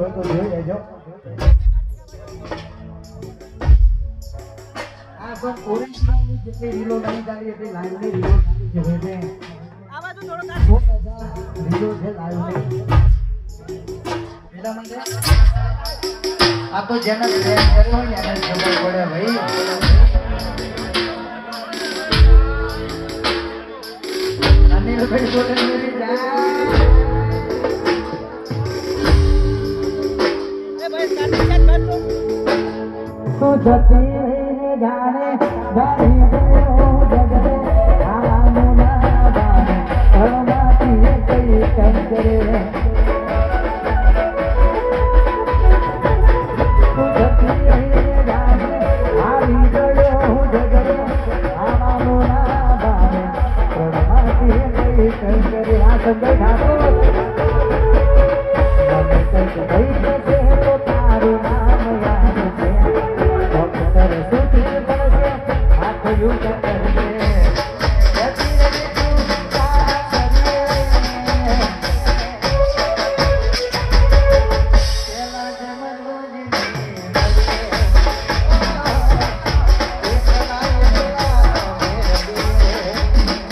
હોય તો જોઈ લેજો. આ તો ઓરિજિનલની જેટલી રીલો નહીં ચાલી એટલી લાઈવની રીલો ચાલી છે ભાઈ. આ બાજુ થોડો રીલો છે લાઈવની. એટલા માટે આ તો જેને પ્રેમ કર્યો હોય ને એને ખબર પડે ભાઈ. અનિલભાઈ જોડે મેરી જા તું જતી રહીને જાણે જાણી ગયો જગરે આનું ના જાણે ઘરમાંથી કઈ કામ કરે. તું જતી રહીને જાણે આવી ગયો જગરે આનું ના જાણે ઘરમાંથી કઈ કામ કરે. આ સંગઠાતો